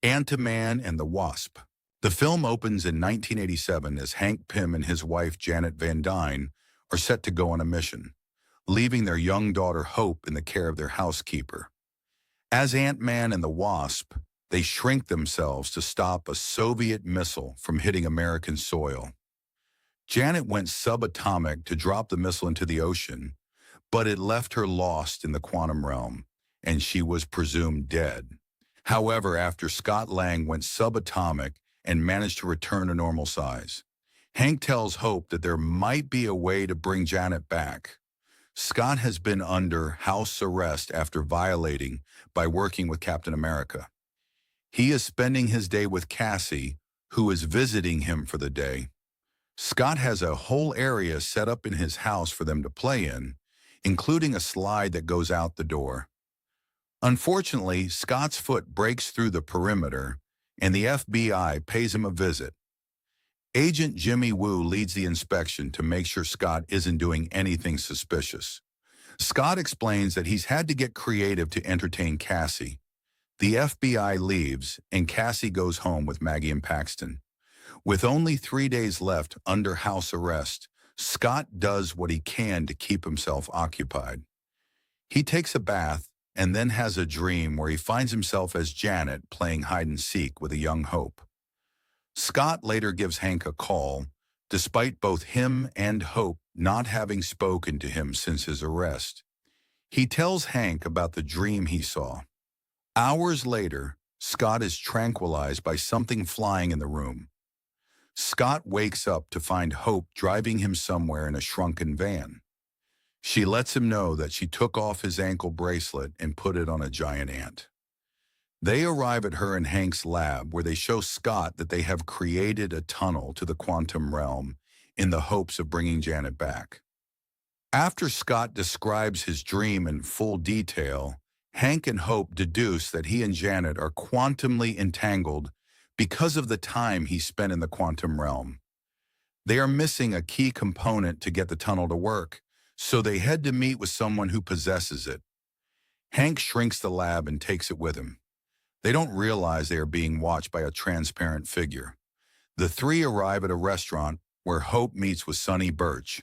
Ant-Man and the Wasp. The film opens in 1987 as Hank Pym and his wife Janet Van Dyne are set to go on a mission, leaving their young daughter Hope in the care of their housekeeper. As Ant-Man and the Wasp, they shrink themselves to stop a Soviet missile from hitting American soil. Janet went subatomic to drop the missile into the ocean, but it left her lost in the quantum realm, and she was presumed dead. However, after Scott Lang went subatomic and managed to return to normal size, Hank tells Hope that there might be a way to bring Janet back. Scott has been under house arrest after violating by working with Captain America. He is spending his day with Cassie, who is visiting him for the day. Scott has a whole area set up in his house for them to play in, including a slide that goes out the door. Unfortunately, Scott's foot breaks through the perimeter, and the FBI pays him a visit. Agent Jimmy Woo leads the inspection to make sure Scott isn't doing anything suspicious. Scott explains that he's had to get creative to entertain Cassie. The FBI leaves, and Cassie goes home with Maggie and Paxton. With only 3 days left under house arrest, Scott does what he can to keep himself occupied. He takes a bath and then has a dream where he finds himself as Janet playing hide-and-seek with a young Hope. Scott later gives Hank a call, despite both him and Hope not having spoken to him since his arrest. He tells Hank about the dream he saw. Hours later, Scott is tranquilized by something flying in the room. Scott wakes up to find Hope driving him somewhere in a shrunken van. She lets him know that she took off his ankle bracelet and put it on a giant ant. They arrive at her and Hank's lab, where they show Scott that they have created a tunnel to the quantum realm in the hopes of bringing Janet back. After Scott describes his dream in full detail, Hank and Hope deduce that he and Janet are quantumly entangled because of the time he spent in the quantum realm. They are missing a key component to get the tunnel to work, so they head to meet with someone who possesses it. Hank shrinks the lab and takes it with him. They don't realize they are being watched by a transparent figure. The three arrive at a restaurant where Hope meets with Sonny Birch,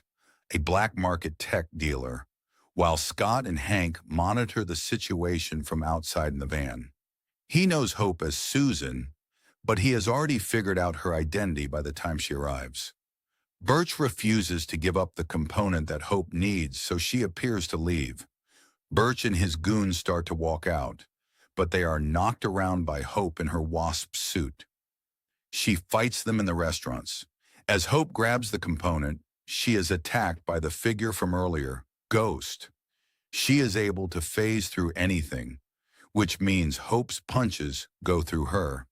a black market tech dealer, while Scott and Hank monitor the situation from outside in the van. He knows Hope as Susan, but he has already figured out her identity by the time she arrives. Birch refuses to give up the component that Hope needs, so she appears to leave. Birch and his goons start to walk out, but they are knocked around by Hope in her Wasp suit. She fights them in the restaurants. As Hope grabs the component, she is attacked by the figure from earlier, Ghost. She is able to phase through anything, which means Hope's punches go through her.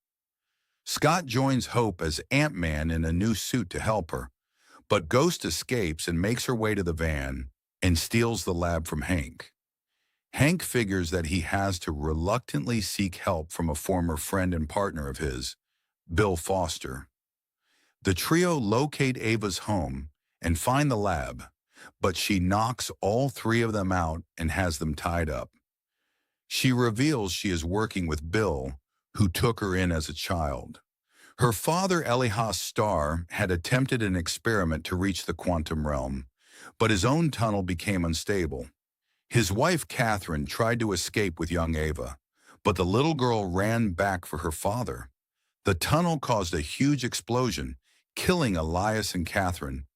Scott joins Hope as Ant-Man in a new suit to help her, but Ghost escapes and makes her way to the van and steals the lab from Hank. Hank figures that he has to reluctantly seek help from a former friend and partner of his, Bill Foster. The trio locate Ava's home and find the lab, but she knocks all three of them out and has them tied up. She reveals she is working with Bill, who took her in as a child. Her father, Elihas Starr, had attempted an experiment to reach the quantum realm, but his own tunnel became unstable. His wife, Catherine, tried to escape with young Ava, but the little girl ran back for her father. The tunnel caused a huge explosion, killing Elias and Catherine.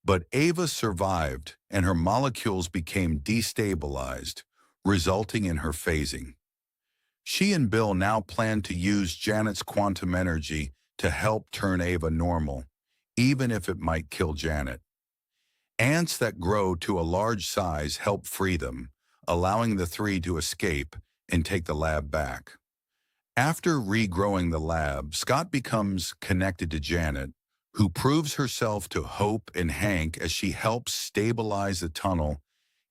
But Ava survived, and her molecules became destabilized, resulting in her phasing. She and Bill now plan to use Janet's quantum energy to help turn Ava normal, even if it might kill Janet. Ants that grow to a large size help free them, allowing the three to escape and take the lab back. After regrowing the lab, Scott becomes connected to Janet, who proves herself to Hope and Hank as she helps stabilize the tunnel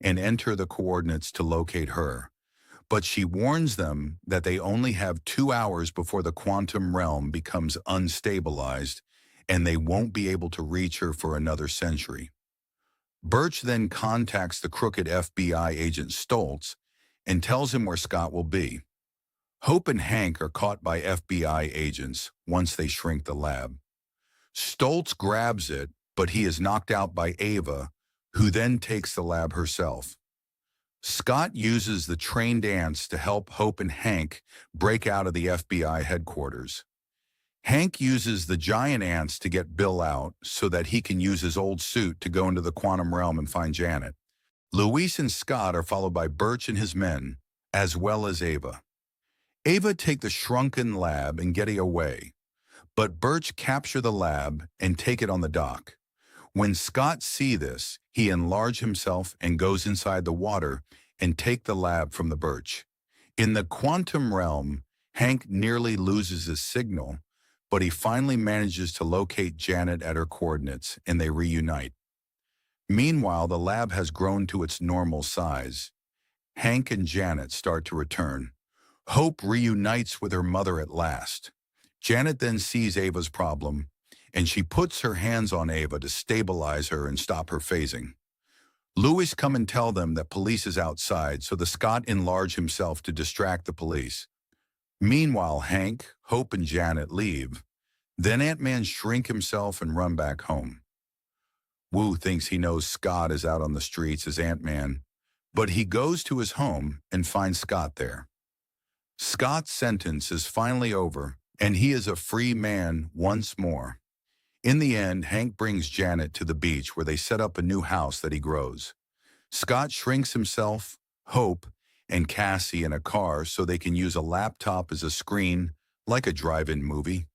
and enter the coordinates to locate her. But she warns them that they only have 2 hours before the quantum realm becomes unstabilized, and they won't be able to reach her for another century. Birch then contacts the crooked FBI agent Stoltz and tells him where Scott will be. Hope and Hank are caught by FBI agents once they shrink the lab. Stoltz grabs it, but he is knocked out by Ava, who then takes the lab herself. Scott uses the trained ants to help Hope and Hank break out of the FBI headquarters. Hank uses the giant ants to get Bill out so that he can use his old suit to go into the quantum realm and find Janet. Luis and Scott are followed by Birch and his men, as well as Ava. Ava take the shrunken lab and get away, but Birch capture the lab and take it on the dock. When Scott see this, he enlarge himself and goes inside the water and take the lab from the Birch. In the quantum realm, Hank nearly loses his signal, but he finally manages to locate Janet at her coordinates and they reunite. Meanwhile, the lab has grown to its normal size. Hank and Janet start to return. Hope reunites with her mother at last. Janet then sees Ava's problem, and she puts her hands on Ava to stabilize her and stop her phasing. Luis come and tell them that police is outside, so the Scott enlarge himself to distract the police. Meanwhile, Hank, Hope, and Janet leave. Then Ant-Man shrink himself and run back home. Wu thinks he knows Scott is out on the streets as Ant-Man, but he goes to his home and finds Scott there. Scott's sentence is finally over, and he is a free man once more. In the end, Hank brings Janet to the beach where they set up a new house that he grows. Scott shrinks himself, Hope, and Cassie in a car so they can use a laptop as a screen, like a drive-in movie.